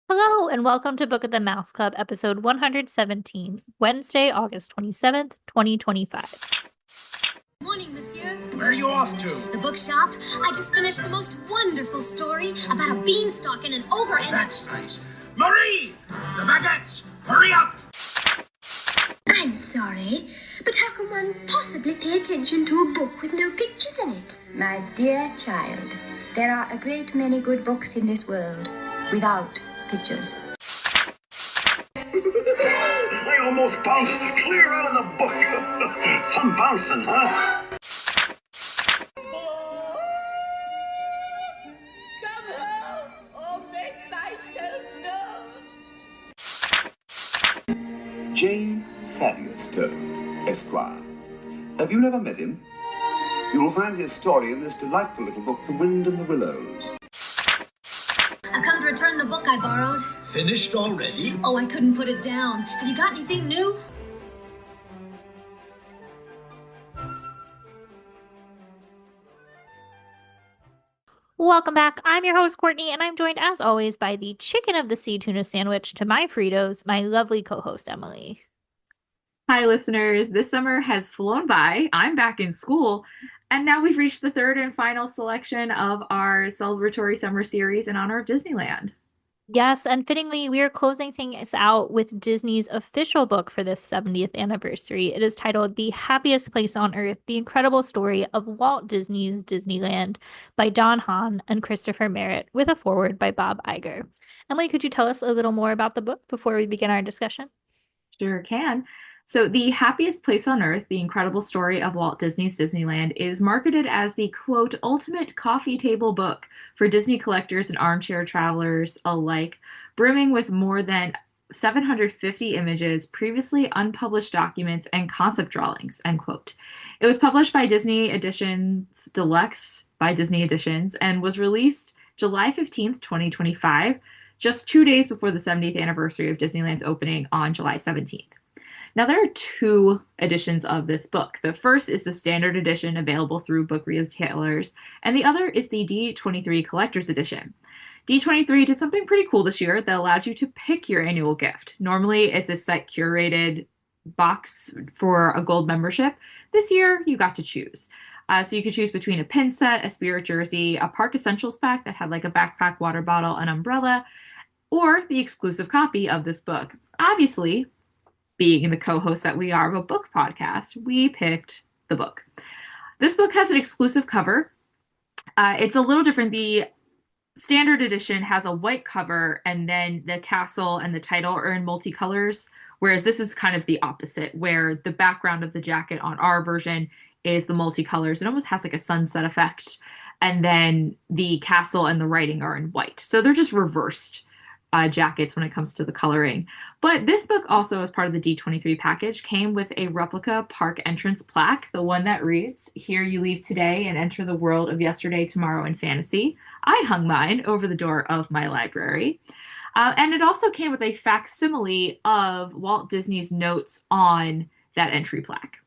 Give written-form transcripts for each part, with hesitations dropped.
Hello, and welcome to Book of the Mouse Club, episode 117, Wednesday, August 27th, 2025. Morning, monsieur. Where are you off to? The bookshop. I just finished the most wonderful story about a beanstalk and an ogre and That's nice. Marie! The baguettes! Hurry up! I'm sorry, but how can one possibly pay attention to a book with no pictures in it? My dear child, there are a great many good books in this world without pictures. I almost bounced clear out of the book. Some bouncing, huh? Come home or make myself known. J. Thaddeus Turtle, Esquire. Have you never met him? You will find his story in this delightful little book, The Wind and the Willows. I've come to return the book I borrowed. Finished already? Oh, I couldn't put it down. Have you got anything new? Welcome back. I'm your host, Courtney, and I'm joined, as always, by the chicken of the sea tuna sandwich to my Fritos, my lovely co-host, Emily. Hi, listeners. This summer has flown by. I'm back in school, and now we've reached the third and final selection of our Celebratory Summer Series in honor of Disneyland. Yes, and fittingly, we are closing things out with Disney's official book for this 70th anniversary. It is titled The Happiest Place on Earth, The Incredible Story of Walt Disney's Disneyland by Hahn and Christopher Merritt, with a foreword by Bob Iger. Emily, could you tell us a little more about the book before we begin our discussion? Sure can. So, The Happiest Place on Earth, The Incredible Story of Walt Disney's Disneyland is marketed as the, quote, ultimate coffee table book for Disney collectors and armchair travelers alike, brimming with more than 750 images, previously unpublished documents, and concept drawings, end quote. It was published by Disney Editions Deluxe by Disney Editions and was released July 15th, 2025, just 2 days before the 70th anniversary of Disneyland's opening on July 17th. Now, there are two editions of this book. The first is the standard edition available through book retailers, and the other is the D23 Collector's Edition. D23 did something pretty cool this year that allowed you to pick your annual gift. Normally, it's a set curated box for a gold membership. This year, you got to choose. So you could choose between a pin set, a spirit jersey, a Park Essentials pack that had like a backpack, water bottle, an umbrella, or the exclusive copy of this book. Obviously, being the co-host that we are of a book podcast, we picked the book. This book has an exclusive cover. It's a little different. The standard edition has a white cover, and then the castle and the title are in multicolors, whereas this is kind of the opposite, where the background of the jacket on our version is the multicolors. It almost has like a sunset effect, and then the castle and the writing are in white. So they're just reversed jackets when it comes to the coloring. But this book also, as part of the D23 package, came with a replica park entrance plaque, the one that reads, "Here you leave today and enter the world of yesterday, tomorrow, and fantasy." I hung mine over the door of my library. And it also came with a facsimile of Walt Disney's notes on that entry plaque.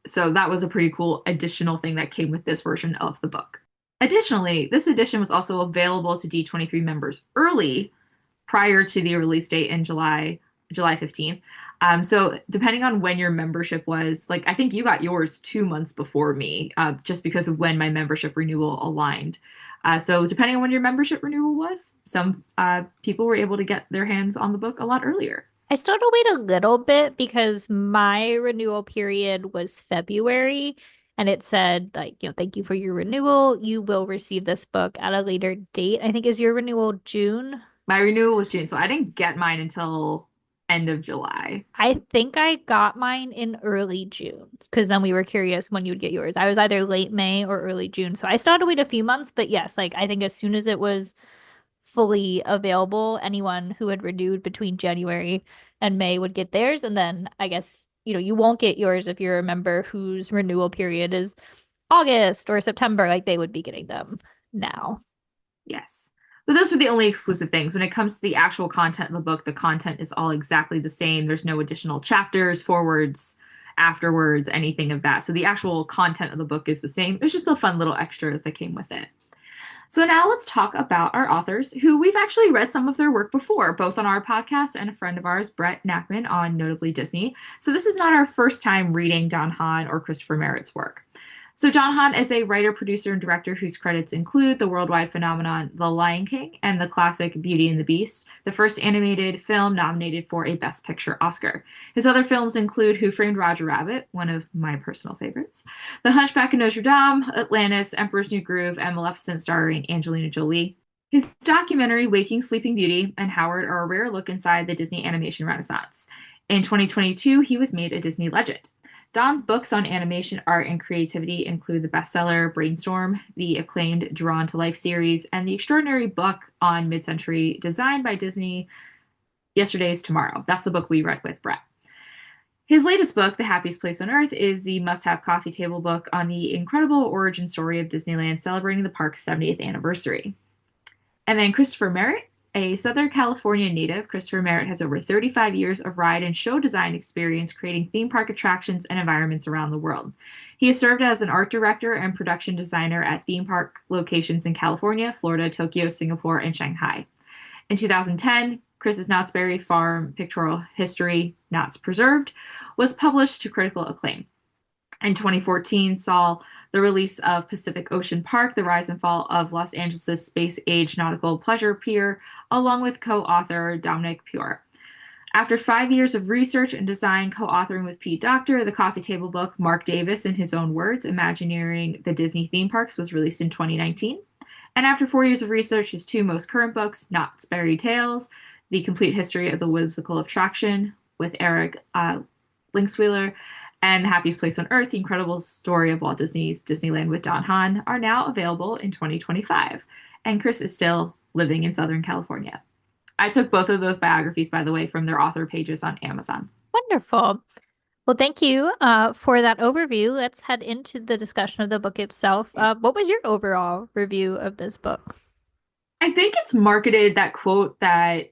So that was a pretty cool additional thing that came with this version of the book. Additionally, this edition was also available to D23 members early, prior to the release date in July 15th. So depending on when your membership was, like I think you got yours 2 months before me, just because of when my membership renewal aligned. So depending on when your membership renewal was, some people were able to get their hands on the book a lot earlier. I still had to wait a little bit because my renewal period was February, and it said, like, thank you for your renewal. You will receive this book at a later date. I think, is your renewal June? My renewal was June, so I didn't get mine until end of July. I think I got mine in early June because then we were curious when you would get yours. I was either late May or early June. So I still had to wait a few months. But yes, like I think as soon as it was fully available, anyone who had renewed between January and May would get theirs. And then I guess, you won't get yours if you're a member whose renewal period is August or September. Like they would be getting them now. Yes. But those were the only exclusive things. When it comes to the actual content of the book, the content is all exactly the same. There's no additional chapters, forewords, afterwards, anything of that. So the actual content of the book is the same. It's just the fun little extras that came with it. So now let's talk about our authors who we've actually read some of their work before, both on our podcast and a friend of ours, Brett Nachman, on Notably Disney. So this is not our first time reading Don Hahn or Christopher Merritt's work. So Don Hahn is a writer, producer, and director whose credits include the worldwide phenomenon The Lion King and the classic Beauty and the Beast, the first animated film nominated for a Best Picture Oscar. His other films include Who Framed Roger Rabbit, one of my personal favorites, The Hunchback of Notre Dame, Atlantis, Emperor's New Groove, and Maleficent starring Angelina Jolie. His documentary Waking Sleeping Beauty and Howard are a rare look inside the Disney animation renaissance. In 2022, he was made a Disney legend. Don's books on animation, art, and creativity include the bestseller Brainstorm, the acclaimed Drawn to Life series, and the extraordinary book on mid-century design by Disney, Yesterday's Tomorrow. That's the book we read with Brett. His latest book, The Happiest Place on Earth, is the must-have coffee table book on the incredible origin story of Disneyland celebrating the park's 70th anniversary. And then Christopher Merritt, a Southern California native, Christopher Merritt has over 35 years of ride and show design experience creating theme park attractions and environments around the world. He has served as an art director and production designer at theme park locations in California, Florida, Tokyo, Singapore, and Shanghai. In 2010, Chris's Knott's Berry Farm pictorial history, Knott's Preserved, was published to critical acclaim. In 2014 saw the release of Pacific Ocean Park, The Rise and Fall of Los Angeles' Space-Age Nautical Pleasure Pier, along with co-author Dominic Pure. After 5 years of research and design co-authoring with Pete Docter, the coffee table book Mark Davis, in his own words, Imagineering the Disney Theme Parks, was released in 2019. And after 4 years of research, his two most current books, Knott's Berry Tales, The Complete History of the Whimsical Attraction with Eric Linksweiler, and The Happiest Place on Earth, The Incredible Story of Walt Disney's Disneyland with Don Hahn, are now available in 2025. And Chris is still living in Southern California. I took both of those biographies, by the way, from their author pages on Amazon. Wonderful. Well, thank you for that overview. Let's head into the discussion of the book itself. What was your overall review of this book? I think it's marketed, that quote that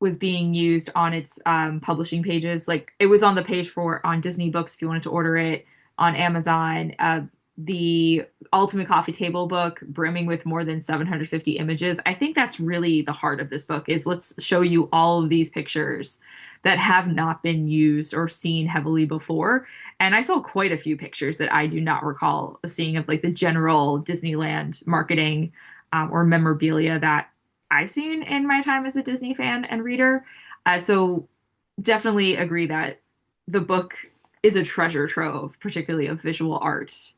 was being used on its publishing pages. Like, it was on the page on Disney Books if you wanted to order it, on Amazon. The Ultimate Coffee Table book, brimming with more than 750 images. I think that's really the heart of this book, is let's show you all of these pictures that have not been used or seen heavily before. And I saw quite a few pictures that I do not recall seeing of like the general Disneyland marketing or memorabilia that I've seen in my time as a Disney fan and reader. So definitely agree that the book is a treasure trove, particularly of visual art.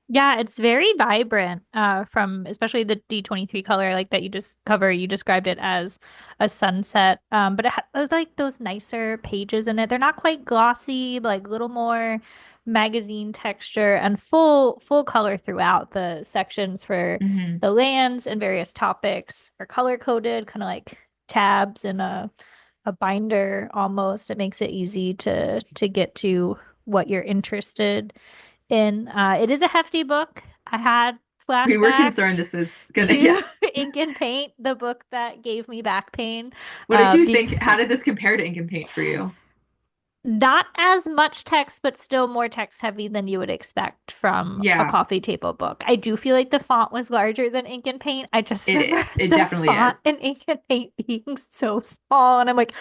Yeah, it's very vibrant, from especially the D23 color, like that you just cover. You described it as a sunset, but it has like those nicer pages in it. They're not quite glossy, but like a little more magazine texture and full color throughout. The sections for the lands and various topics are color coded, kind of like tabs in a binder almost. It makes it easy to get to what you're interested in. It is a hefty book. I had flashbacks. We were concerned this was gonna to Ink and Paint, the book that gave me back pain. What did you think? How did this compare to Ink and Paint for you? Not as much text, but still more text heavy than you would expect from a coffee table book. I do feel like the font was larger than Ink and Paint. I just remember it the definitely font is. in Ink and Paint being so small, and I'm like,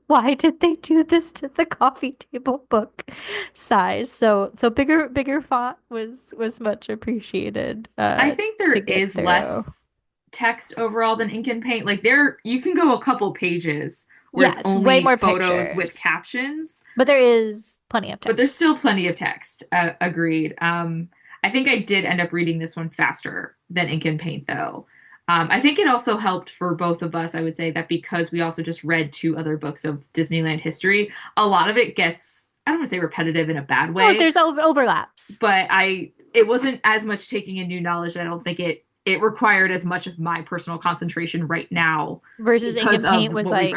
why did they do this to the coffee table book size? So bigger font was much appreciated. I think there is less text overall than Ink and Paint. Like, you can go a couple pages where it's only way more photos pictures with captions. But there is plenty of text. But there's still plenty of text. Agreed. I think I did end up reading this one faster than Ink and Paint, though. I think it also helped for both of us, I would say, that because we also just read two other books of Disneyland history, a lot of it gets, I don't want to say repetitive in a bad way. Oh, there's overlaps. But it wasn't as much taking in new knowledge. I don't think it required as much of my personal concentration right now. Versus Ink and Paint was like,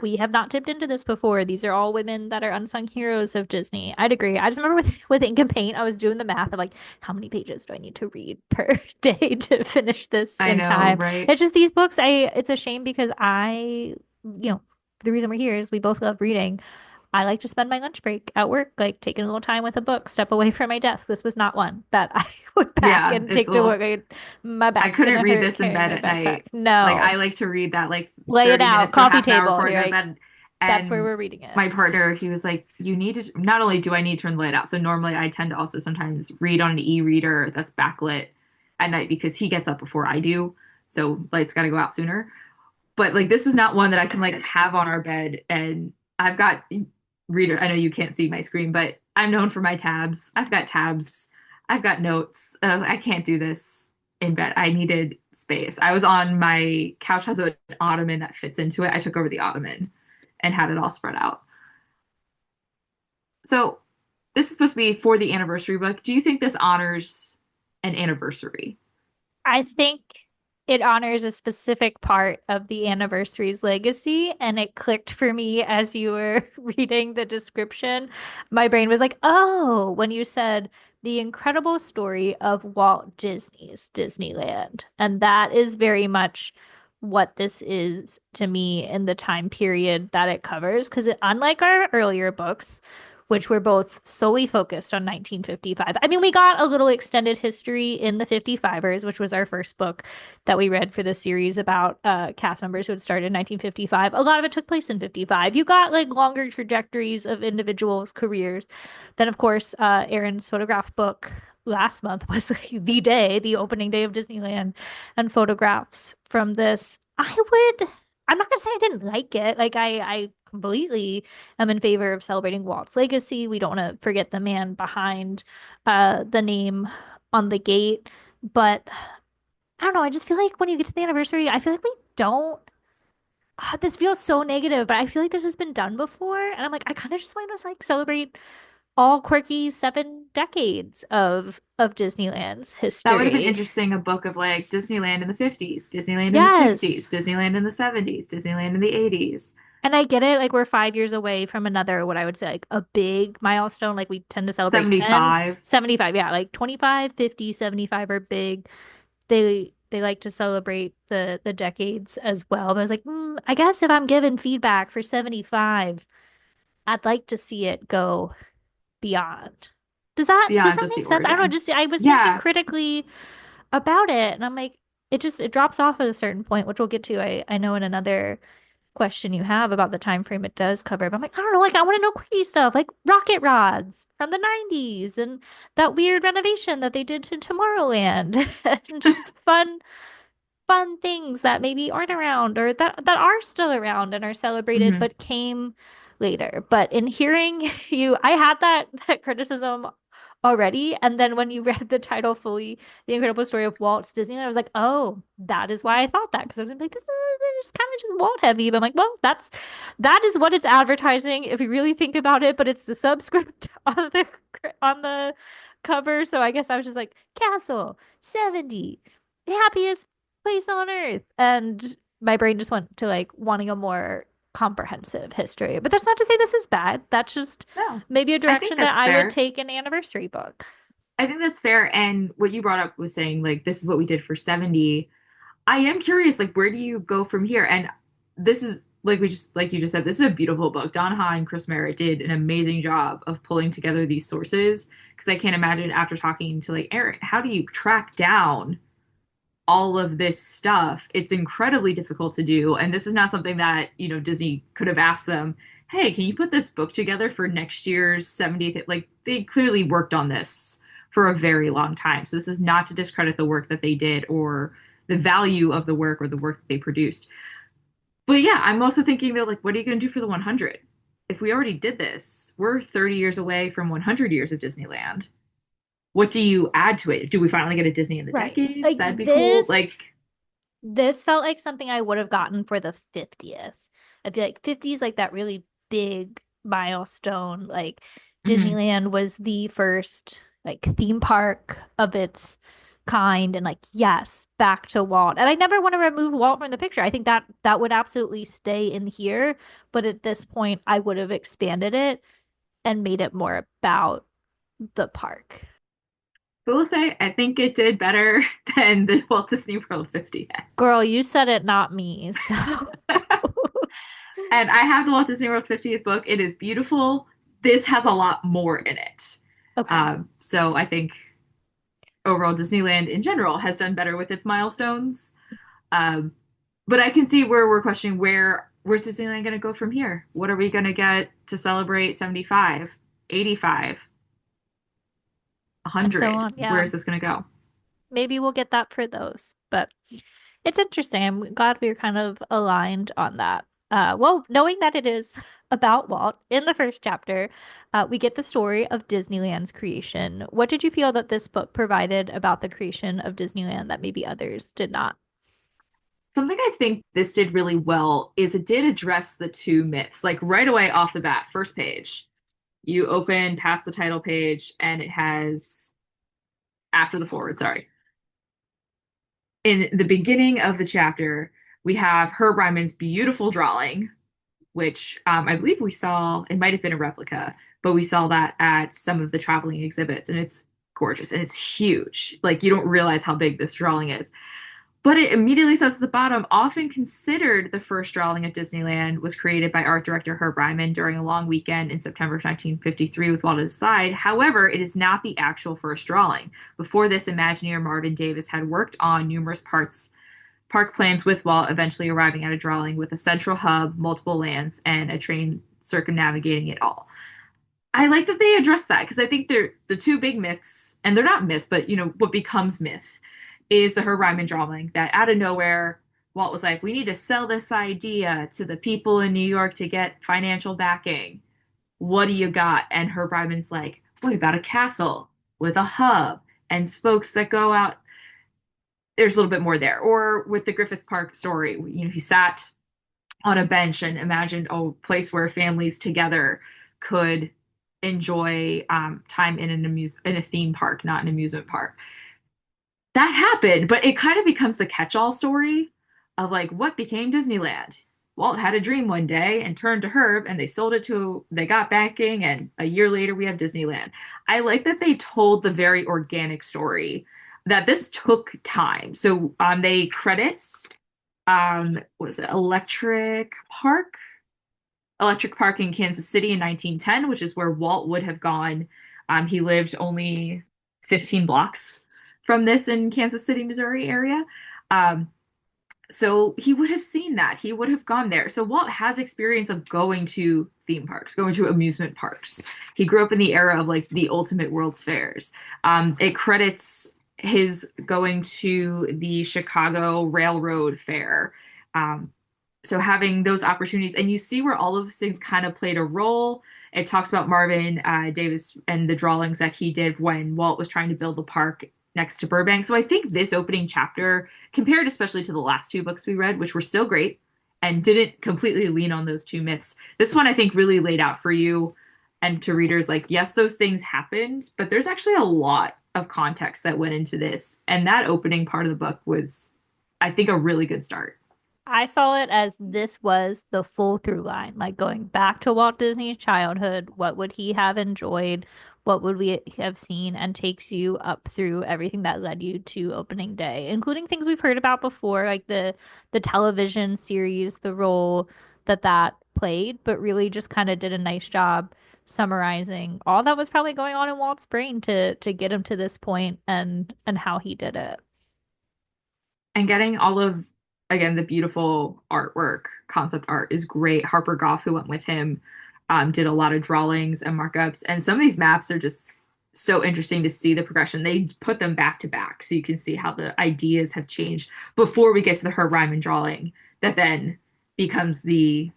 we have not dipped into this before. These are all women that are unsung heroes of Disney. I'd agree. I just remember with Ink and Paint, I was doing the math of like, how many pages do I need to read per day to finish this in time? Right? It's just these books. It's a shame because the reason we're here is we both love reading. I like to spend my lunch break at work, like taking a little time with a book, step away from my desk. This was not one that I would pack Yeah, and it's take a to work. little. My I back's couldn't gonna read hurt this in carrying bed my at backpack. night. Like I No, like to read that like lay it 30 out, minutes to a coffee half an hour table. before I You're go to like, bed. that's where And we're reading it. my partner, he was like, you need to, not only do I need to turn the light out, so normally I tend to also sometimes read on an e-reader that's backlit at night because he gets up before I do. So light's got to go out sooner. But like this is not one that I can like have on our bed. And I've got reader. I know you can't see my screen, but I'm known for my tabs. I've got tabs. I've got notes. And I was like, I can't do this in bed. I needed space. I was on my couch has an ottoman that fits into it. I took over the ottoman and had it all spread out. So this is supposed to be for the anniversary book. Do you think this honors an anniversary? I think it honors a specific part of the anniversary's legacy, and it clicked for me as you were reading the description. My brain was like, oh, when you said the incredible story of Walt Disney's Disneyland. And that is very much what this is to me in the time period that it covers. Because unlike our earlier books, which were both solely focused on 1955. I mean, we got a little extended history in the 55ers, which was our first book that we read for the series about cast members who had started in 1955. A lot of it took place in 55. You got like longer trajectories of individuals' careers. Then, of course, Aaron's photograph book last month was like the opening day of Disneyland, and photographs from this. I'm not gonna say I didn't like it. Like I completely am in favor of celebrating Walt's legacy. We don't want to forget the man behind the name on the gate. But I don't know, I just feel like when you get to the anniversary, I feel like we don't this feels so negative, but I feel like this has been done before. And I'm like, I kind of just want to like celebrate all quirky 7 decades of Disneyland's That would have been history. interesting, a book of like Disneyland in the 50s, Disneyland in the 60s, Yes. Disneyland in the 70s, Disneyland in the 80s. And I get it, like we're 5 years away from another, what I would say, like a big milestone. Like we tend to celebrate 10s, 75. 75, yeah, like 25, 50, 75 are big. They like to celebrate the decades as well. But I was like, I guess if I'm given feedback for 75, I'd like to see it go beyond. Does Beyond that just the make sense? I don't know, origin. just I was thinking Yeah. critically about it, and I'm like, it drops off at a certain point, which we'll get to. I know in another question you have about the time frame it does cover. But I'm like, I don't know, like I want to know quirky stuff, like rocket rods from the 90s and that weird renovation that they did to Tomorrowland and just fun things that maybe aren't around or that are still around and are celebrated Hmm. but came later. But in hearing you, I had that criticism already, and then when you read the title fully, The Incredible Story of Walt's Disney, I was like, oh, that is why I thought that, because I was like, this is kind of just Walt heavy. But I'm like, well, that is what it's advertising if you really think about it, but it's the subscript on the cover. So I guess I was just like, Castle 70, happiest place on earth. And my brain just went to like wanting a more comprehensive history. But that's not to say this is bad. That's just No, maybe a I think direction that that's I would fair. take an anniversary book. I think that's fair. And what you brought up was saying, like, this is what we did for 70. I am curious, like, where do you go from here? And this is, like you just said, this is a beautiful book. Don Hahn and Chris Merritt did an amazing job of pulling together these sources. Because I can't imagine after talking to, like, Aaron, how do you track down all of this stuff? It's incredibly difficult to do. And this is not something that, Disney could have asked them, hey, can you put this book together for next year's 70th? Like, they clearly worked on this for a very long time. So this is not to discredit the work that they did or the value of the work or the work that they produced. But yeah, I'm also thinking though, like, what are you going to do for the 100? If we already did this, we're 30 years away from 100 years of Disneyland. What do you add to it? Do we finally get a Disney in the Right. decades? Like That'd be cool. this felt like something I would have gotten for the 50th. I'd be like 50 is like that really big milestone. Like Mhm. Disneyland was the first like theme park of its kind, and like yes, back to Walt. And I never want to remove Walt from the picture. I think that would absolutely stay in here, but at this point I would have expanded it and made it more about the park. But we'll say, I think it did better than the Walt Disney World 50 Girl, you said it, not me. So And I have the Walt Disney World 50th book. It is beautiful. This has a lot more in it. Okay. So I think overall Disneyland in general has done better with its milestones. Um, but I can see where we're questioning where's Disneyland going to go from here? What are we going to get to celebrate 75, 85, And so 100? on. Where Yeah. is this going to go? Maybe we'll get that for those. But it's interesting. I'm glad we are kind of aligned on that. Well, knowing that it is about Walt in the first chapter, we get the story of Disneyland's creation. What did you feel that this book provided about the creation of Disneyland that maybe others did not? Something I think this did really well is it did address the two myths, like right away off the bat, first page. You open past the title page and it has after the forward, sorry. In the beginning of the chapter, we have Herb Ryman's beautiful drawing, which I believe we saw, it might have been a replica, but we saw that at some of the traveling exhibits, and it's gorgeous and it's huge. Like, you don't realize how big this drawing is. But it immediately says at the bottom, often considered the first drawing of Disneyland was created by art director Herb Ryman during a long weekend in September of 1953 with Walt at his side. However, it is not the actual first drawing. Before this, Imagineer Marvin Davis had worked on numerous park plans with Walt, eventually arriving at a drawing with a central hub, multiple lands, and a train circumnavigating it all. I like that they address that because I think they're the two big myths, and they're not myths, but what becomes myth is the Herb Ryman drawing that out of nowhere, Walt was like, we need to sell this idea to the people in New York to get financial backing. What do you got? And Herb Ryman's like, what about a castle with a hub and spokes that go out? There's a little bit more there. Or with the Griffith Park story, he sat on a bench and imagined a place where families together could enjoy time in a theme park, not an amusement park. That happened, but it kind of becomes the catch-all story of like what became Disneyland. Walt had a dream one day and turned to Herb and they got backing, and a year later we have Disneyland. I like that they told the very organic story that this took time. So they credit what is it, Electric Park in Kansas City in 1910, which is where Walt would have gone. He lived only 15 blocks from this in Kansas City, Missouri area. So he would have seen that. He would have gone there. So Walt has experience of going to theme parks, going to amusement parks. He grew up in the era of like the ultimate World's Fairs. It credits his going to the Chicago Railroad Fair. So having those opportunities, and you see where all of those things kind of played a role. It talks about Marvin Davis and the drawings that he did when Walt was trying to build the park next to Burbank. So I think this opening chapter, compared especially to the last two books we read, which were still great and didn't completely lean on those two myths, this one I think really laid out for you and to readers like, yes, those things happened, but there's actually a lot of context that went into this. And that opening part of the book was, I think, a really good start. I saw it as this was the full through line, like going back to Walt Disney's childhood. What would he have enjoyed? What would we have seen? And takes you up through everything that led you to opening day, including things we've heard about before, like the television series, the role that played, but really just kind of did a nice job summarizing all that was probably going on in Walt's brain to get him to this point and how he did it. And getting all of, again, the beautiful artwork, concept art is great. Harper Goff, who went with him, did a lot of drawings and markups. And some of these maps are just so interesting to see the progression. They put them back to back so you can see how the ideas have changed before we get to the Herb Ryman drawing that then becomes the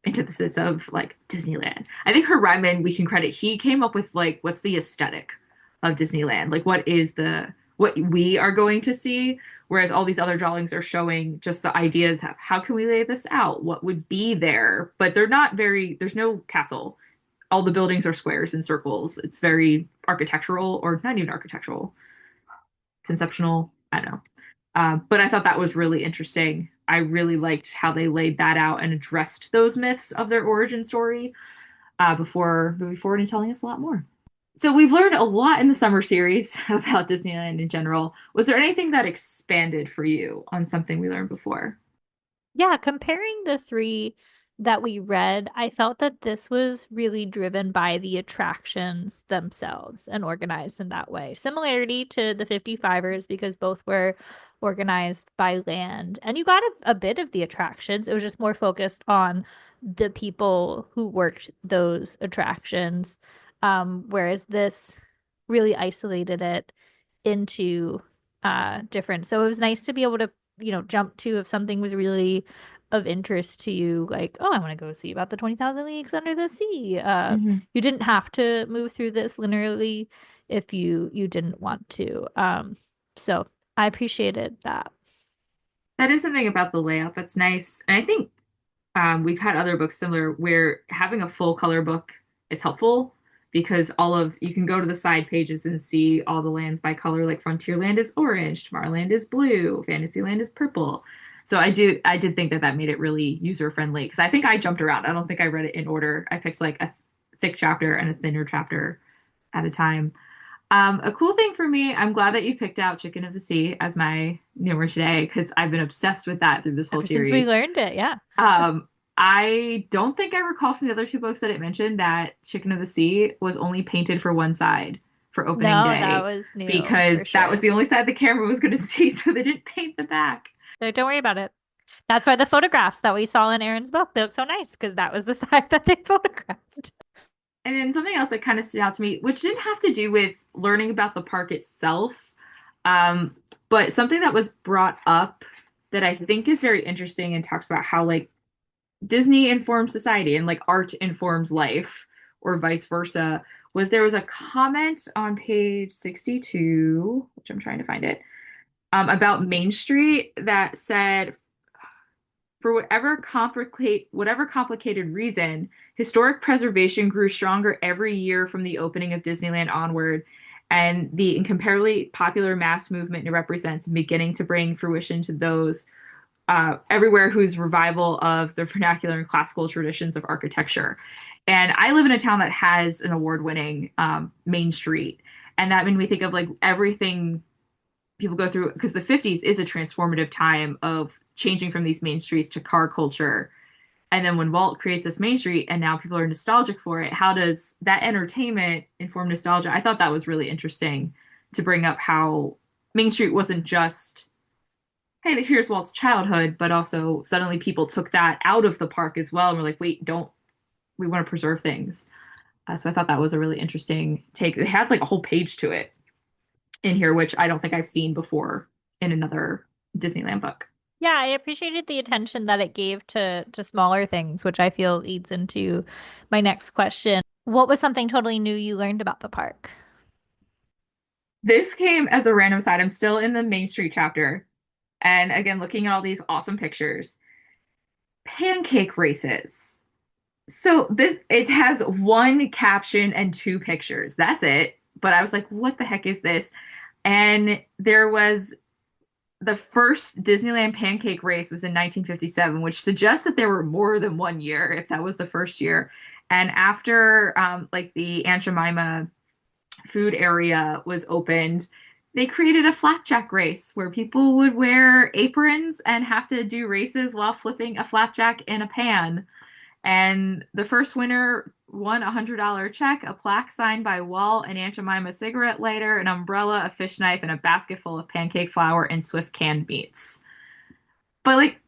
antithesis of like Disneyland. I think Herb Ryman, we can credit, he came up with like, what's the aesthetic of Disneyland? Like, what we are going to see? Whereas all these other drawings are showing just the ideas of how can we lay this out? What would be there? But there's no castle. All the buildings are squares and circles. It's very architectural, or not even architectural, conceptual. I don't know. But I thought that was really interesting. I really liked how they laid that out and addressed those myths of their origin story before moving forward and telling us a lot more. So we've learned a lot in the summer series about Disneyland in general. Was there anything that expanded for you on something we learned before? Yeah, comparing the three that we read, I felt that this was really driven by the attractions themselves and organized in that way. Similarity to the 55ers because both were organized by land. And you got a bit of the attractions. It was just more focused on the people who worked those attractions. Whereas this really isolated it into different. So it was nice to be able to, jump to if something was really of interest to you, like, oh, I want to go see about the 20,000 Leagues Under the Sea. Mhm. You didn't have to move through this linearly if you didn't want to. So I appreciated that. That is something about the layout that's nice. And I think we've had other books similar where having a full color book is helpful because you can go to the side pages and see all the lands by color. Like Frontierland is orange, Tomorrowland is blue, Fantasyland is purple. So I did think that made it really user friendly because I think I jumped around. I don't think I read it in order. I picked like a thick chapter and a thinner chapter at a time. A cool thing for me, I'm glad that you picked out Chicken of the Sea as my new word today because I've been obsessed with that through this whole Ever since we series. learned it, yeah. Um, I don't think I recall from the other two books that it mentioned that Chicken of the Sea was only painted for one side for opening No, that day was new because for that was sure. the only side the camera was going to see, so they didn't paint the back. So don't worry about it. That's why the photographs that we saw in Aaron's book, they look so nice because that was the side that they photographed. And then something else that kind of stood out to me, which didn't have to do with learning about the park itself, um, but something that was brought up that I think is very interesting and talks about how like Disney informs society and like art informs life or vice versa was there was a comment on page 62, which I'm trying to find it, about Main Street that said for whatever complicated reason, historic preservation grew stronger every year from the opening of Disneyland onward, and the incomparably popular mass movement it represents beginning to bring fruition to those everywhere whose revival of the vernacular and classical traditions of architecture. And I live in a town that has an award-winning Main Street, and that made me think of like everything people go through because the 50s is a transformative time of changing from these main streets to car culture. And then when Walt creates this main street and now people are nostalgic for it, how does that entertainment inform nostalgia? I thought that was really interesting to bring up how Main Street wasn't just, hey, here's Walt's childhood, but also suddenly people took that out of the park as well and were like, wait, don't we want to preserve things? So I thought that was a really interesting take. It had like a whole page to it in here, which I don't think I've seen before in another Disneyland book. Yeah, I appreciated the attention that it gave to smaller things, which I feel leads into my next question. What was something totally new you learned about the park? This came as a random side. I'm still in the Main Street chapter. And again, looking at all these awesome pictures. Pancake races. So this it has one caption and two pictures. That's it. But I was like, what the heck is this? And there was the first Disneyland pancake race was in 1957, which suggests that there were more than one year if that was the first year. And after like the Aunt Jemima food area was opened, they created a flapjack race where people would wear aprons and have to do races while flipping a flapjack in a pan. And the first winner won a $100 check, a plaque signed by Walt, and Aunt Jemima cigarette lighter, an umbrella, a fish knife, and a basket full of pancake flour and Swift canned meats. But like,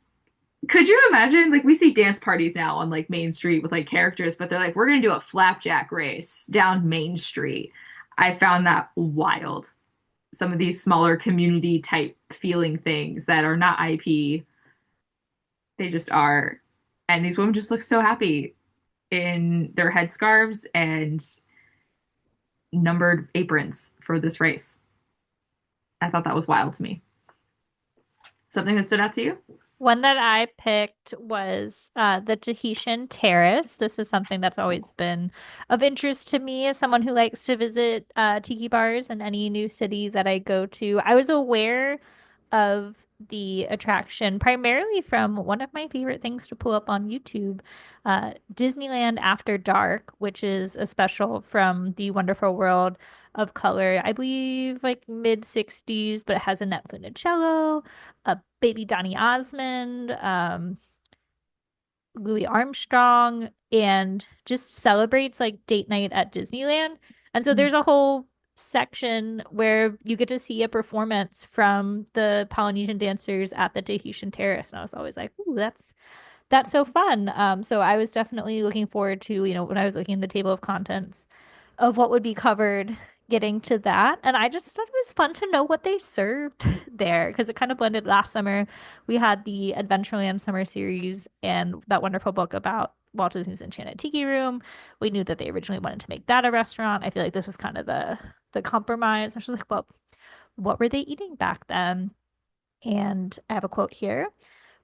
could you imagine? Like, we see dance parties now on like Main Street with like characters, but they're like, we're gonna do a flapjack race down Main Street. I found that wild. Some of these smaller community type feeling things that are not IP, they just are. And these women just look so happy in their headscarves and numbered aprons for this race. I thought that was wild to me. Something that stood out to you? One that I picked was the Tahitian Terrace. This is something that's always been of interest to me as someone who likes to visit tiki bars in any new city that I go to. I was aware of the attraction primarily from one of my favorite things to pull up on YouTube, Disneyland After Dark, which is a special from the Wonderful World of Color, I believe like mid 60s, but it has Annette Funicello, a baby Donny Osmond, Louis Armstrong and just celebrates like date night at Disneyland. And so there's a whole section where you get to see a performance from the Polynesian dancers at the Tahitian Terrace. And I was always like, ooh, that's so fun. So I was definitely looking forward to, when I was looking at the table of contents of what would be covered, getting to that. And I just thought it was fun to know what they served there because it kind of blended. Last summer. We had the Adventureland Summer Series and that wonderful book about Walt Disney's Enchanted Tiki Room. We knew that they originally wanted to make that a restaurant. I feel like this was kind of the compromise. I was like, well, what were they eating back then? And I have a quote here.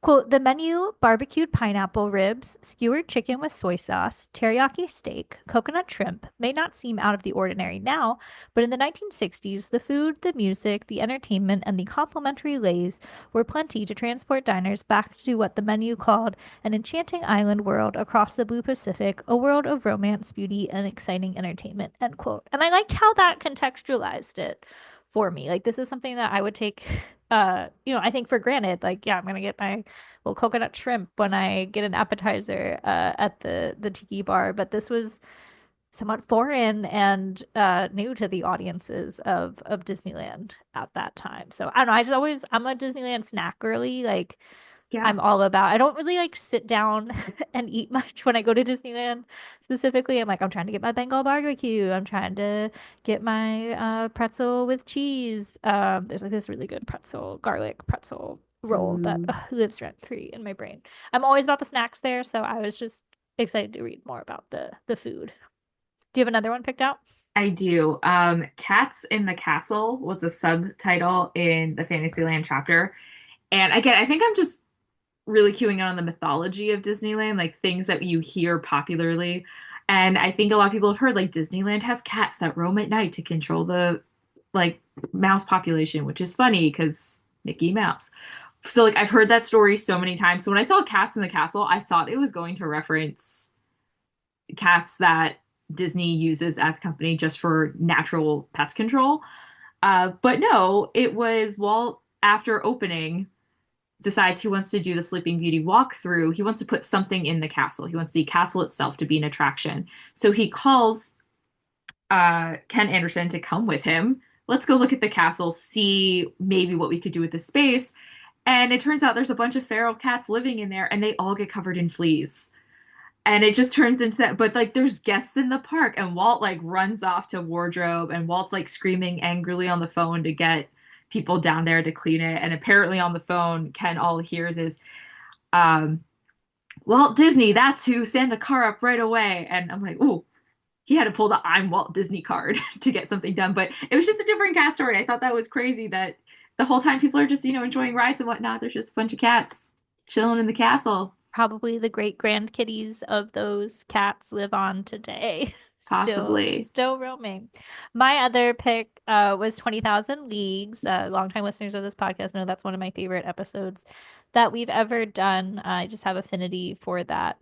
Quote, the menu, barbecued pineapple ribs, skewered chicken with soy sauce, teriyaki steak, coconut shrimp, may not seem out of the ordinary now, but in the 1960s, the food, the music, the entertainment, and the complimentary lays were plenty to transport diners back to what the menu called an enchanting island world across the blue Pacific, a world of romance, beauty, and exciting entertainment, end quote. And I liked how that contextualized it for me. Like, this is something that I would take I think for granted, like, yeah, I'm gonna get my little coconut shrimp when I get an appetizer at the tiki bar, but this was somewhat foreign and new to the audiences of Disneyland at that time. So I don't know, I'm a Disneyland snack girly. Like Yeah. I'm all about, I don't really like sit down and eat much when I go to Disneyland specifically. I'm trying to get my Bengal barbecue. I'm trying to get my pretzel with cheese. There's like this really good garlic pretzel roll that lives rent free in my brain. I'm always about the snacks there, so I was just excited to read more about the food. Do you have another one picked out? I do. Cats in the Castle was a subtitle in the Fantasyland chapter. And again, I think I'm just really queuing in on the mythology of Disneyland, like things that you hear popularly. And I think a lot of people have heard like Disneyland has cats that roam at night to control the like mouse population, which is funny because Mickey Mouse. So like I've heard that story so many times. So when I saw Cats in the Castle, I thought it was going to reference cats that Disney uses as company just for natural pest control. But no, it was Walt after opening decides he wants to do the Sleeping Beauty walkthrough. He wants to put something in the castle. He wants the castle itself to be an attraction. So he calls Ken Anderson to come with him. Let's go look at the castle, see maybe what we could do with the space. And it turns out there's a bunch of feral cats living in there, and they all get covered in fleas. And it just turns into that. But like there's guests in the park, and Walt like runs off to wardrobe, and Walt's like screaming angrily on the phone to get people down there to clean it. And apparently on the phone, Ken all he hears is, Walt Disney, that's who, send the car up right away. And I'm like, ooh, he had to pull the I'm Walt Disney card to get something done. But it was just a different cat story. I thought that was crazy that the whole time people are just, enjoying rides and whatnot. There's just a bunch of cats chilling in the castle. Probably the great grandkitties of those cats live on today. Possibly. Still roaming. My other pick was 20,000 Leagues. Longtime listeners of this podcast know that's one of my favorite episodes that we've ever done. I just have affinity for that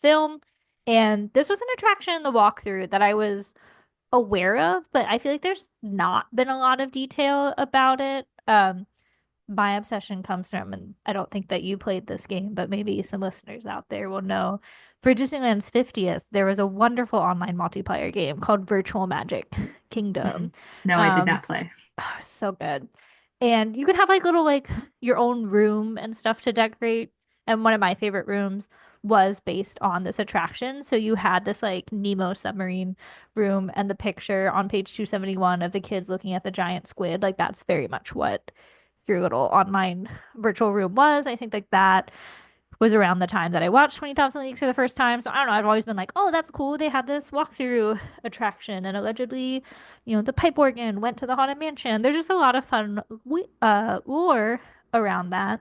film. And this was an attraction in the walkthrough that I was aware of, but I feel like there's not been a lot of detail about it. My obsession comes from, and I don't think that you played this game, but maybe some listeners out there will know. For Disneyland's 50th, there was a wonderful online multiplayer game called Virtual Magic Kingdom. No, I did not play. So good. And you could have like little like your own room and stuff to decorate. And one of my favorite rooms was based on this attraction. So you had this like Nemo submarine room and the picture on page 271 of the kids looking at the giant squid. Like that's very much what your little online virtual room was. I think like that was around the time that I watched 20,000 Leagues for the first time. So I don't know, I've always been like, oh, that's cool. They had this walkthrough attraction and allegedly, the pipe organ went to the Haunted Mansion. There's just a lot of fun lore around that.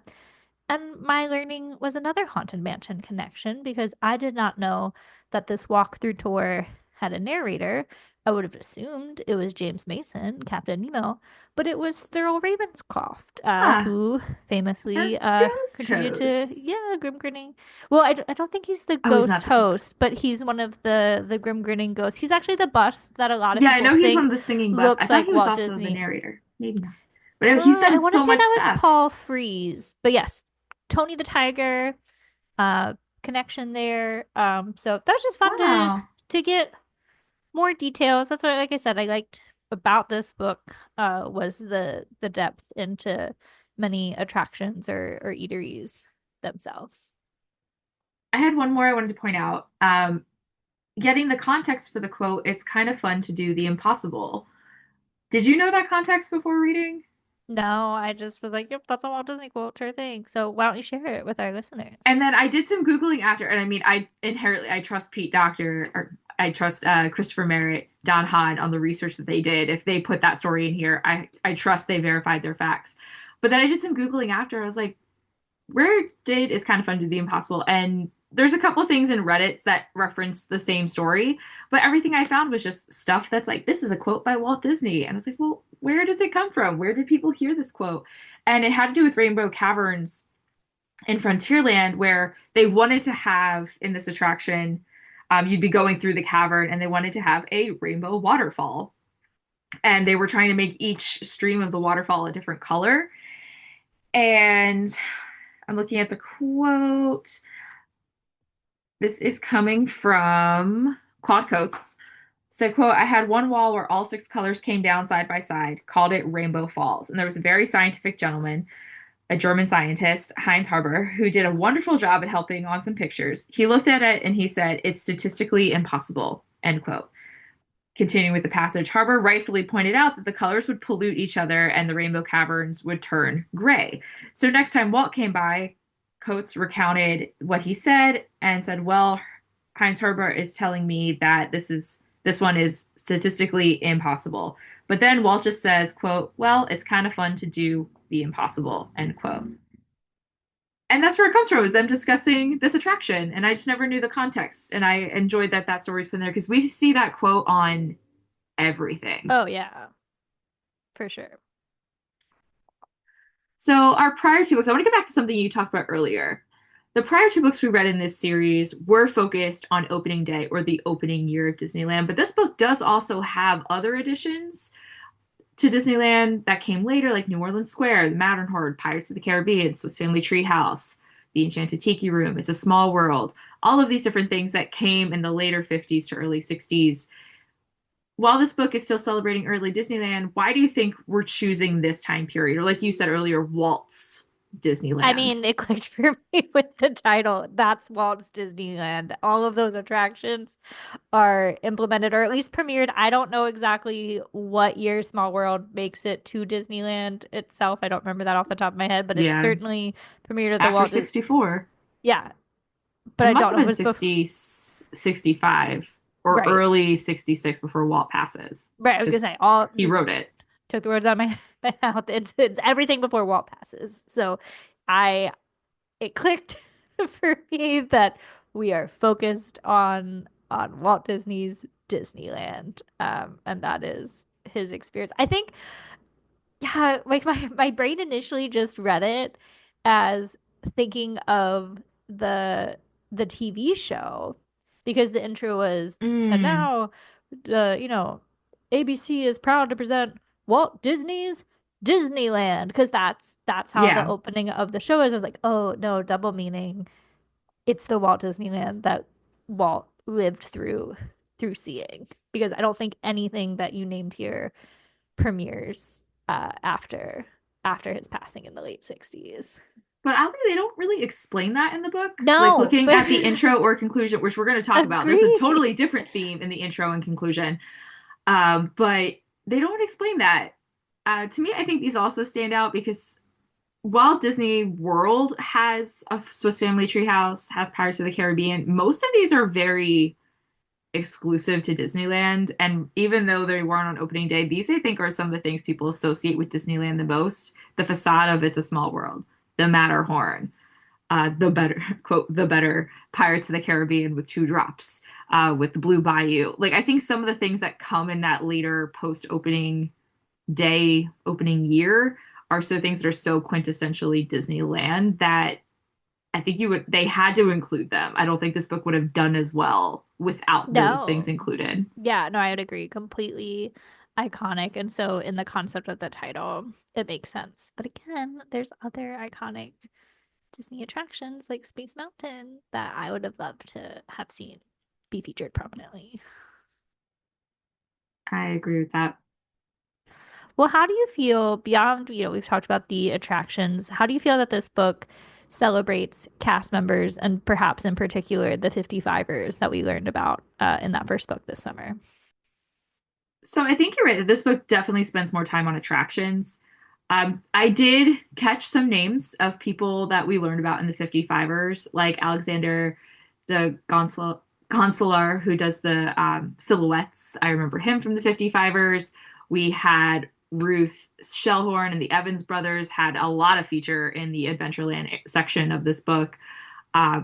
And my learning was another Haunted Mansion connection because I did not know that this walkthrough tour had a narrator. I would have assumed it was James Mason, Captain Nemo, but it was Thurl Ravenscroft, who famously contributed to Grim Grinning. Well, I don't think he's the ghost host, but he's one of the Grim Grinning ghosts. He's actually the bus that a lot of people I know he's think one of the singing bus. I thought he was Walt also Disney. the narrator. Maybe not. But he's done I so much that stuff. was Paul Frees, but yes, Tony the Tiger, connection there. So that was just fun Wow. to get more details. That's what, like I said, I liked about this book was the depth into many attractions or eateries themselves. I had one more I wanted to point out. Getting the context for the quote, it's kind of fun to do the impossible. Did you know that context before reading? No, I just was like, yep, that's a Walt Disney quote, sure thing. So why don't you share it with our listeners? And then I did some Googling after, and I mean, I trust Pete Doctor, or I trust Christopher Merritt, Don Hahn on the research that they did. If they put that story in here, I trust they verified their facts. But then I did some Googling after. I was like, where did It's Kind of Fun to do the impossible? And there's a couple things in Reddits that reference the same story, but everything I found was just stuff that's like, this is a quote by Walt Disney. And I was like, well, where does it come from? Where did people hear this quote? And it had to do with Rainbow Caverns in Frontierland, where they wanted to have in this attraction, you'd be going through the cavern and they wanted to have a rainbow waterfall. And they were trying to make each stream of the waterfall a different color. And I'm looking at the quote. This is coming from Claude Coates. Said, quote, I had one wall where all 6 colors came down side by side, called it Rainbow Falls. And there was a very scientific gentleman, a German scientist, Heinz Harber, who did a wonderful job at helping on some pictures. He looked at it and he said, it's statistically impossible, end quote. Continuing with the passage, Harber rightfully pointed out that the colors would pollute each other and the rainbow caverns would turn gray. So next time Walt came by, Coates recounted what he said and said, well, Heinz Harber is telling me that this one is statistically impossible. But then Walt just says, quote, well, it's kind of fun to do the impossible, end quote. And that's where it comes from, is them discussing this attraction. And I just never knew the context. And I enjoyed that that story's been there because we see that quote on everything. Oh yeah, for sure. So our prior 2 books, I want to get back to something you talked about earlier. The prior 2 books we read in this series were focused on opening day or the opening year of Disneyland, but this book does also have other additions to Disneyland that came later, like New Orleans Square, the Matterhorn, Pirates of the Caribbean, Swiss Family Treehouse, the Enchanted Tiki Room, It's a Small World, all of these different things that came in the later 50s to early 60s. While this book is still celebrating early Disneyland, why do you think we're choosing this time period? Or like you said earlier, Walt's Disneyland. I mean, it clicked for me with the title. That's Walt's Disneyland. All of those attractions are implemented or at least premiered. I don't know exactly what year Small World makes it to Disneyland itself. I don't remember that off the top of my head, but it's Yeah. certainly premiered at the After 64. Yeah. But It I must don't have know been if it's 60, 65 or Right. early 66 before Walt passes. Right, I was gonna say all He wrote it. took the words out of my mouth. It's everything before Walt passes. So I it clicked for me that we are focused on Walt Disney's Disneyland. And that is his experience. I think yeah, like my brain initially just read it as thinking of the the TV show because the intro was and Mm, now ABC is proud to present Walt Disney's Disneyland because that's how the yeah. opening of the show is. I was like, oh no, double meaning. It's the Walt Disneyland that Walt lived through seeing because I don't think anything that you named here premieres after his passing in the late 60s. But oddly, they don't really explain that in the book. No. Like looking at the intro or conclusion, which we're going to talk about, there's a Agreed. totally different theme in the intro and conclusion. But they don't explain that. To me, I think these also stand out because while Disney World has a Swiss Family Treehouse, has Pirates of the Caribbean, most of these are very exclusive to Disneyland. And even though they weren't on opening day, these I think are some of the things people associate with Disneyland the most. The facade of It's a Small World, the Matterhorn, the better quote, the better Pirates of the Caribbean with 2 drops, with the Blue Bayou. Like I think some of the things that come in that later post opening day, opening year are so things that are so quintessentially Disneyland that I think they had to include them. I don't think this book would have done as well without those things No. included. Yeah, no, I would agree. Completely iconic. And so in the concept of the title, it makes sense. But again, there's other iconic Disney attractions like Space Mountain that I would have loved to have seen be featured prominently. I agree with that. Well, how do you feel beyond, we've talked about the attractions. How do you feel that this book celebrates cast members and perhaps in particular the 55ers that we learned about in that first book this summer? So I think you're right that this book definitely spends more time on attractions. I did catch some names of people that we learned about in the 55ers, like Alexander de Consular, who does the silhouettes. I remember him from the 55ers. We had Ruth Shellhorn and the Evans brothers had a lot of feature in the Adventureland section of this book. Uh,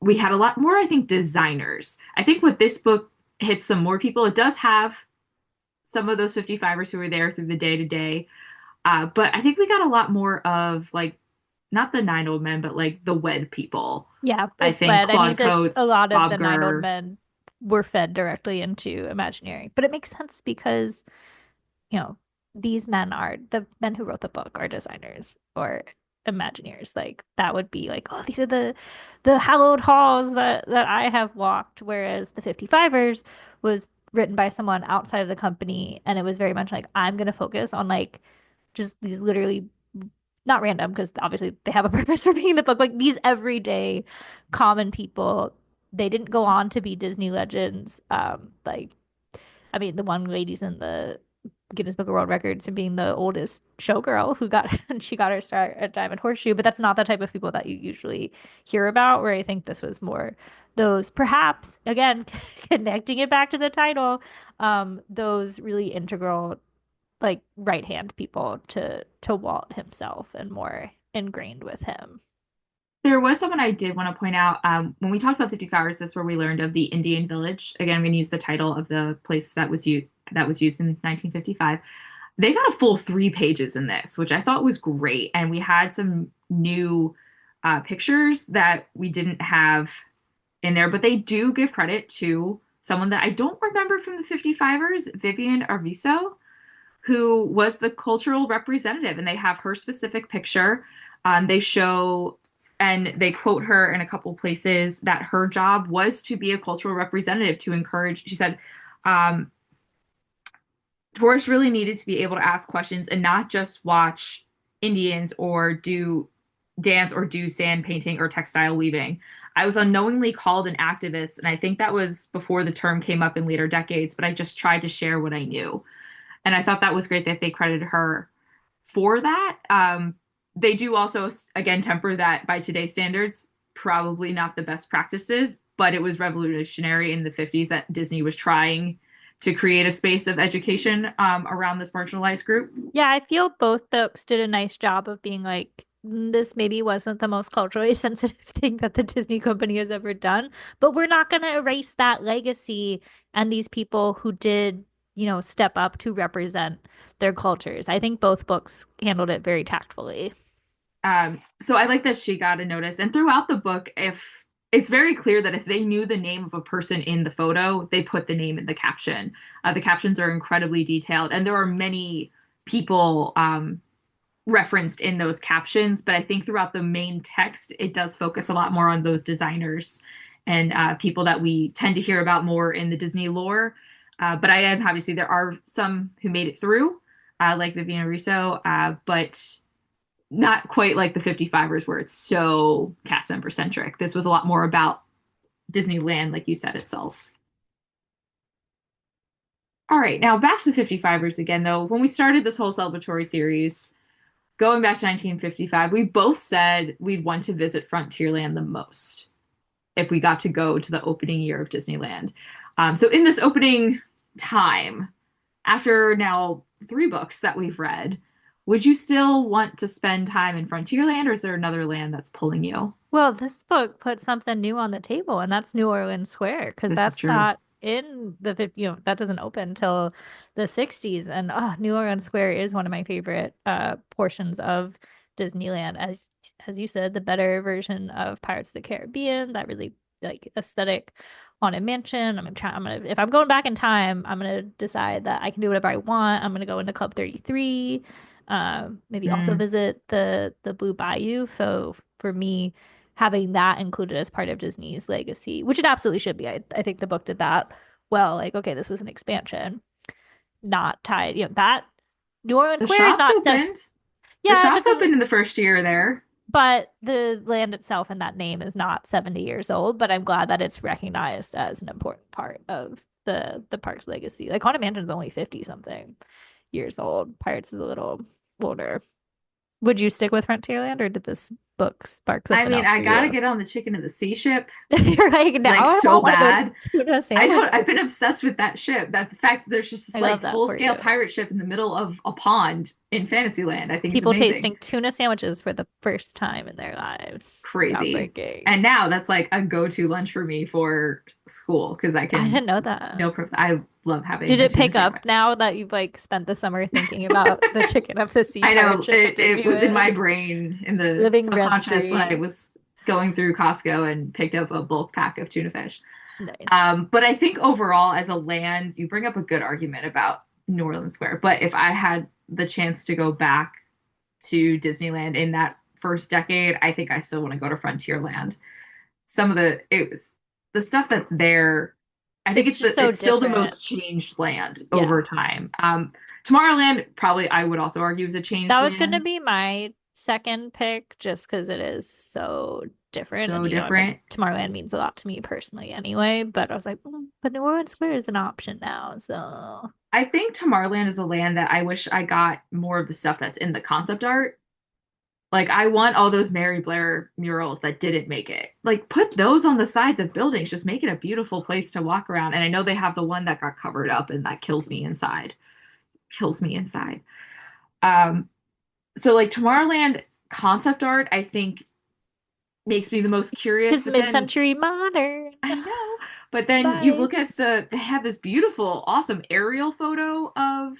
we had a lot more, I think, designers. I think with this book hits some more people. It does have some of those 55ers who were there through the day to day. But I think we got a lot more of like not the nine old men, but like the wed people. Yeah, I it's think wed. I Claude mean, a Coates, lot of Bob the nine old Gurr. men were fed directly into Imagineering, but it makes sense because you know, these men are the men who wrote the book are designers or Imagineers. Like that would be like, oh, these are the hallowed halls that I have walked. Whereas the 55ers was written by someone outside of the company, and it was very much like I'm gonna focus on like just these literally not random because obviously they have a purpose for being in the book, like these everyday common people. They didn't go on to be Disney legends. Like I mean, the one lady's in the Guinness Book of World Records for being the oldest showgirl who got and she got her start at Diamond Horseshoe, but that's not the type of people that you usually hear about, where I think this was more those perhaps again connecting it back to the title, those really integral like right hand people to Walt himself and more ingrained with him. There was someone I did want to point out. When we talked about 55 hours, this is where we learned of the Indian village. Again, I'm going to use the title of the place that was used in 1955. They got a full 3 pages in this, which I thought was great. And we had some new pictures that we didn't have in there, but they do give credit to someone that I don't remember from the 55ers, Vivian Arviso, who was the cultural representative, and they have her specific picture. They show and they quote her in a couple places that her job was to be a cultural representative to encourage. She said, um, tourists really needed to be able to ask questions and not just watch Indians or do dance or do sand painting or textile weaving. I was unknowingly called an activist, and I think that was before the term came up in later decades, but I just tried to share what I knew. And I thought that was great that they credited her for that. They do also, again, temper that by today's standards, probably not the best practices, but it was revolutionary in the 50s that Disney was trying to create a space of education around this marginalized group. Yeah, I feel both books did a nice job of being like, this maybe wasn't the most culturally sensitive thing that the Disney company has ever done, but we're not going to erase that legacy and these people who did, step up to represent their cultures. I think both books handled it very tactfully. So I like that she got a notice. And throughout the book, if it's very clear that if they knew the name of a person in the photo, they put the name in the caption. The captions are incredibly detailed, and there are many people referenced in those captions. But I think throughout the main text, it does focus a lot more on those designers and people that we tend to hear about more in the Disney lore. But I am obviously there are some who made it through, like Vivian Russo, but not quite like the 55ers where it's so cast member centric. This was a lot more about Disneyland, like you said itself. All right, now back to the 55ers again, though. When we started this whole celebratory series, going back to 1955, we both said we'd want to visit Frontierland the most if we got to go to the opening year of Disneyland. So in this opening time, after now 3 books that we've read, would you still want to spend time in Frontierland, or is there another land that's pulling you? Well, this book put something new on the table, and that's New Orleans Square, because This is that's true. not in the, that doesn't open till the 60s. And New Orleans Square is one of my favorite portions of Disneyland. As you said, the better version of Pirates of the Caribbean, that really like aesthetic haunted mansion. If I'm going back in time, I'm gonna decide that I can do whatever I want. I'm gonna go into Club 33. Maybe also Mm. visit the Blue Bayou. So for me, having that included as part of Disney's legacy, which it absolutely should be. I think the book did that well. Like, okay, this was an expansion, not tied. That New Orleans The Square is shops not set. opened. The Yeah, shops opened in the first year there. but the land itself and that name is not 70 years old. But I'm glad that it's recognized as an important part of the park's legacy. Like Haunted Mansion's only 50 something years old. Pirates is a little older. Would you stick with Frontierland, or did this book spark I something mean, else I for gotta you? get on the Chicken of the Sea ship. You're like, now Like, I so want one of those bad. tuna sandwiches. I've been obsessed with that ship. That the fact that there's just this I like love that full for scale you. pirate ship in the middle of a pond in Fantasyland, I think is People amazing. tasting tuna sandwiches for the first time in their lives. Crazy. Groundbreaking. And now that's like a go-to lunch for me for school because I I can didn't know that. I love having Did a it tuna pick up sandwich. now that you've like spent the summer thinking about the Chicken of the Sea I know pirate ship at it was in my Disneyland? brain in the Living subconscious when I rent-free. was going through Costco and picked up a bulk pack of tuna fish. Nice. But I think overall, as a land, you bring up a good argument about New Orleans Square. But if I had the chance to go back to Disneyland in that first decade, I think I still want to go to Frontierland. The stuff that's there. I think It's just so it's still the different. most changed land Yeah. over time. Tomorrowland probably I would also argue is a changed That was land. going to be my second pick just because it is so different. So And, different. Tomorrowland means a lot to me personally anyway. But I was like, but New Orleans Square is an option now. So I think Tomorrowland is a land that I wish I got more of the stuff that's in the concept art. Like, I want all those Mary Blair murals that didn't make it. Like, put those on the sides of buildings. Just make it a beautiful place to walk around. And I know they have the one that got covered up, and that kills me inside. Kills me inside. So, like, Tomorrowland concept art, I think, makes me the most curious. it's mid-century modern. I know. But then you look at they have this beautiful, awesome aerial photo of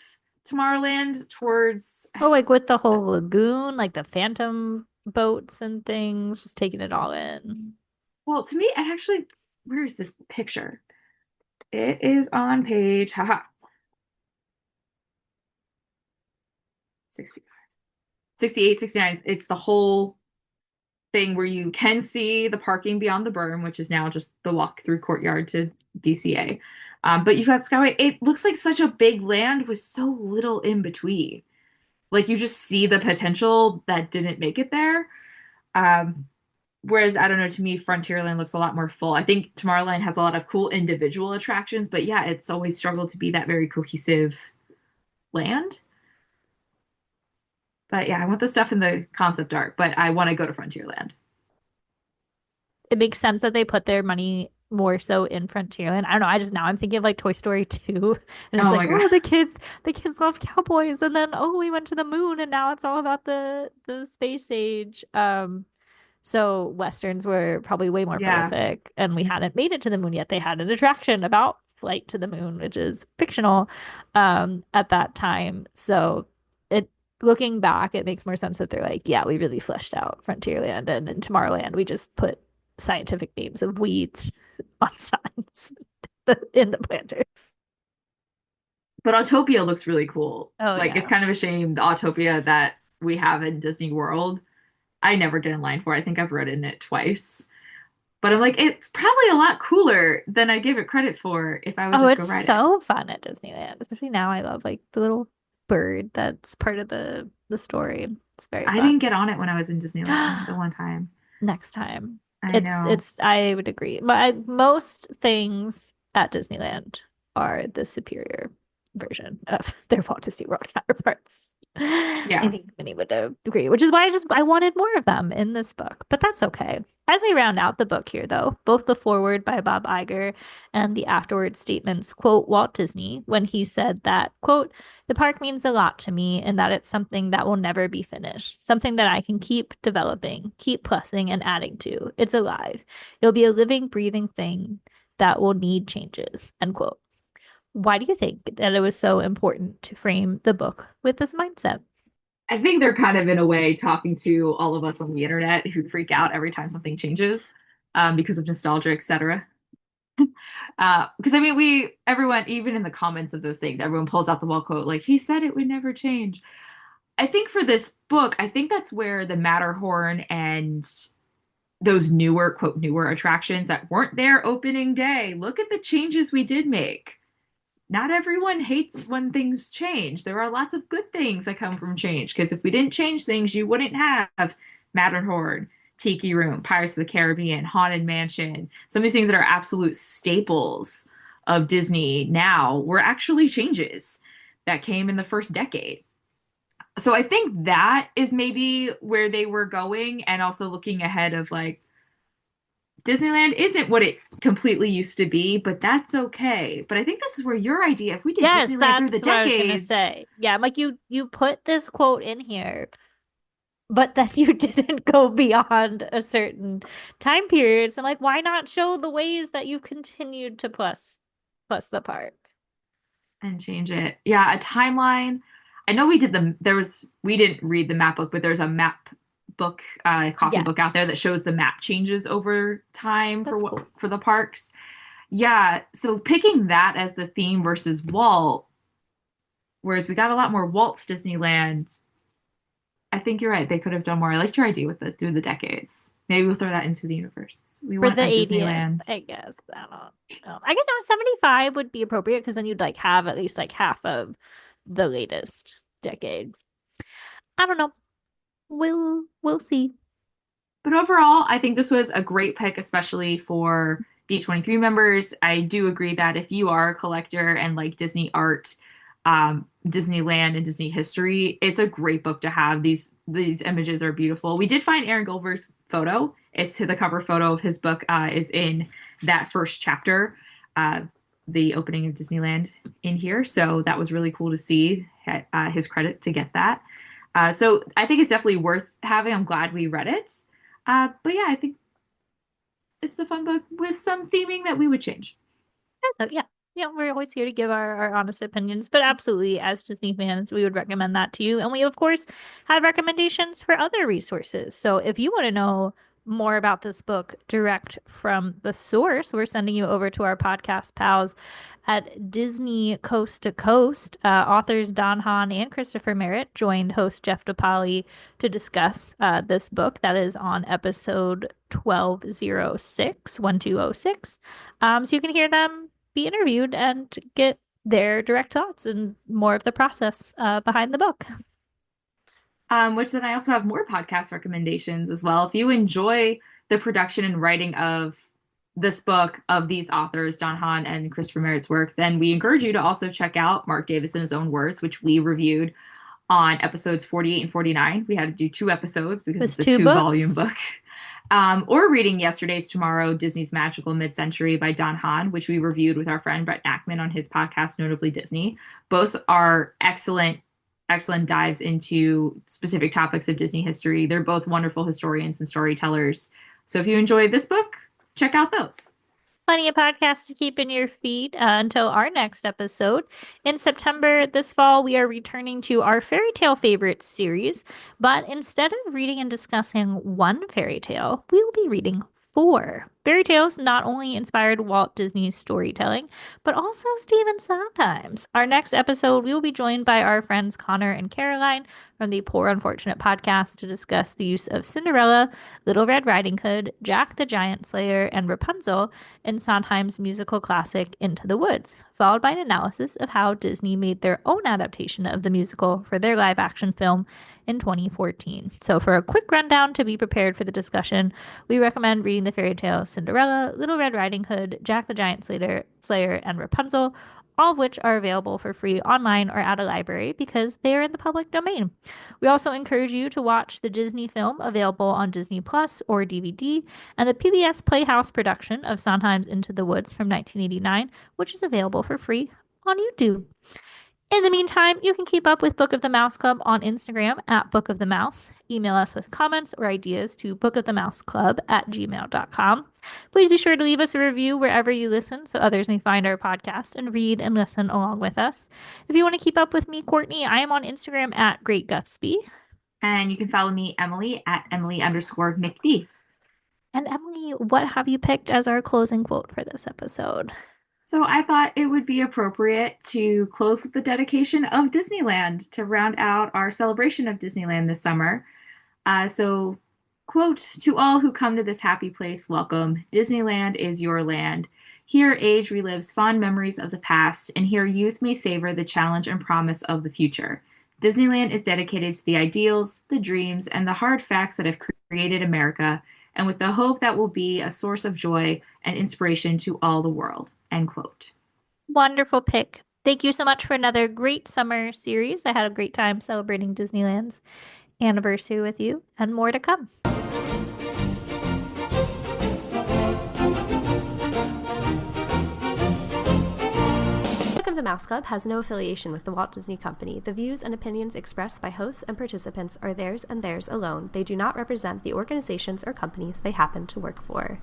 Tomorrowland towards. Oh, like with the whole lagoon, like the phantom boats and things, just taking it all in. Well, to me, it actually, where is this picture? It is on page, 68, 69. It's the whole thing where you can see the parking beyond the berm, which is now just the walk through courtyard to DCA. But you've got Skyway. It looks like such a big land with so little in between. Like you just see the potential that didn't make it there. Whereas, I don't know, to me, Frontierland looks a lot more full. I think Tomorrowland has a lot of cool individual attractions, but yeah, it's always struggled to be that very cohesive land. But yeah, I want the stuff in the concept art, but I want to go to Frontierland. It makes sense that they put their money more so in Frontierland. I don't know. Now I'm thinking of like Toy Story 2. And it's Oh like, my God. oh, the kids love cowboys. And then, oh, we went to the moon and now it's all about the space age. So Westerns were probably way more Yeah. prolific, and we hadn't made it to the moon yet. They had an attraction about flight to the moon, which is fictional, at that time. So looking back, it makes more sense that they're like, yeah, we really fleshed out Frontierland, and in Tomorrowland, we just put scientific names of weeds on signs in the planters. But Autopia looks really cool. Oh, Like, yeah. it's kind of a shame the Autopia that we have in Disney World, I never get in line for. I think I've ridden it twice. But I'm like, it's probably a lot cooler than I give it credit for if I would Oh, just go it's ride it. so fun at Disneyland, especially now. I love like the little bird that's part of the story. It's very I fun. didn't get on it when I was in Disneyland the one time. Next time. I know. It's I would agree. Most things at Disneyland are the superior version of their Walt Disney World counterparts. Yeah. I think many would agree, which is why I wanted more of them in this book, but that's okay. As we round out the book here, though, both the foreword by Bob Iger and the afterward statements quote Walt Disney when he said that, quote, the park means a lot to me and that it's something that will never be finished, something that I can keep developing, keep plussing and adding to. It's alive. It'll be a living, breathing thing that will need changes, end quote. Why do you think that it was so important to frame the book with this mindset? I think they're kind of in a way talking to all of us on the internet who freak out every time something changes because of nostalgia, etc. Because I mean, everyone, even in the comments of those things, everyone pulls out the wall quote like he said it would never change. I think for this book, I think that's where the Matterhorn and those newer, quote, newer attractions that weren't there opening day. Look at the changes we did make. Not everyone hates when things change. There are lots of good things that come from change. Because if we didn't change things, you wouldn't have Matterhorn, Tiki Room, Pirates of the Caribbean, Haunted Mansion. Some of these things that are absolute staples of Disney now were actually changes that came in the first decade. So I think that is maybe where they were going, and also looking ahead of like Disneyland isn't what it completely used to be, but that's okay. But I think this is where your idea, if we did Yes, Disneyland through the that's what I was gonna decades, say. Yeah, I'm like you put this quote in here, but then you didn't go beyond a certain time period. So I'm like, why not show the ways that you continued to plus the park? and change it. Yeah, a timeline. I know we did we didn't read the map book, but there's a map book, coffee book out there that Yes. shows the map changes over time for That's what cool. for the parks. Yeah, so picking that as the theme versus Walt, whereas we got a lot more Walt's Disneyland. I think you're right. They could have done more. I liked your idea with the through the decades. Maybe we'll throw that into the universe. We For want the a 80th, Disneyland. I guess. I don't know. I guess no, 75 would be appropriate because then you'd like have at least like half of the latest decade. I don't know. We'll see. But overall, I think this was a great pick, especially for D23 members. I do agree that if you are a collector and like Disney art, Disneyland and Disney history, it's a great book to have. These images are beautiful. We did find Aaron Goldberg's photo. It's the cover photo of his book is in that first chapter, uh, the opening of Disneyland in here. So that was really cool to see. His credit to get that. So I think it's definitely worth having. I'm glad we read it. But yeah, I think it's a fun book with some theming that we would change. So yeah. Yeah, we're always here to give our honest opinions, but absolutely, as Disney fans, we would recommend that to you. And we, of course, have recommendations for other resources. So if you want to know more about this book direct from the source, we're sending you over to our podcast pals at Disney Coast to Coast. Authors Don Hahn and Christopher Merritt joined host Jeff DePaoli to discuss this book that is on episode 1206. So you can hear them be interviewed and get their direct thoughts and more of the process behind the book. Which then I also have more podcast recommendations as well. If you enjoy the production and writing of this book of these authors, Don Hahn and Christopher Merritt's work, then we encourage you to also check out Mark Davis in His Own Words, which we reviewed on episodes 48 and 49. We had to do 2 episodes because There's it's a two two-volume books. book. Or reading Yesterday's Tomorrow, Disney's Magical Mid-Century by Don Hahn, which we reviewed with our friend Brett Nachman on his podcast, Notably Disney. Both are excellent dives into specific topics of Disney history. They're both wonderful historians and storytellers. So if you enjoyed this book, check out those. Plenty of podcasts to keep in your feed until our next episode. In September this fall, we are returning to our fairy tale favorites series, but instead of reading and discussing one fairy tale, we will be reading four. Fairy tales not only inspired Walt Disney's storytelling, but also Stephen Sondheim's. Our next episode, we will be joined by our friends Connor and Caroline from the Poor Unfortunate podcast to discuss the use of Cinderella, Little Red Riding Hood, Jack the Giant Slayer, and Rapunzel in Sondheim's musical classic Into the Woods, followed by an analysis of how Disney made their own adaptation of the musical for their live action film in 2014. So, for a quick rundown to be prepared for the discussion, we recommend reading the fairy tales Cinderella, Little Red Riding Hood, Jack the Giant Slayer, and Rapunzel, all of which are available for free online or at a library because they are in the public domain. We also encourage you to watch the Disney film available on Disney Plus or DVD and the PBS Playhouse production of Sondheim's Into the Woods from 1989, which is available for free on YouTube. In the meantime, you can keep up with Book of the Mouse Club on Instagram at Book of the Mouse. Email us with comments or ideas to bookofthemouseclub@gmail.com. Please be sure to leave us a review wherever you listen so others may find our podcast and read and listen along with us. If you want to keep up with me, Courtney, I am on Instagram at Great Gutsby. And you can follow me, Emily, at Emily_McD. And Emily, what have you picked as our closing quote for this episode? So I thought it would be appropriate to close with the dedication of Disneyland to round out our celebration of Disneyland this summer. So, quote, "To all who come to this happy place, welcome. Disneyland is your land. Here age relives fond memories of the past, and here youth may savor the challenge and promise of the future. Disneyland is dedicated to the ideals, the dreams, and the hard facts that have created America, and with the hope that will be a source of joy and inspiration to all the world." End quote. Wonderful pick. Thank you so much for another great summer series. I had a great time celebrating Disneyland's anniversary with you, and more to come. Book of the Mouse Club has no affiliation with the Walt Disney Company. The views and opinions expressed by hosts and participants are theirs and theirs alone. They do not represent the organizations or companies they happen to work for.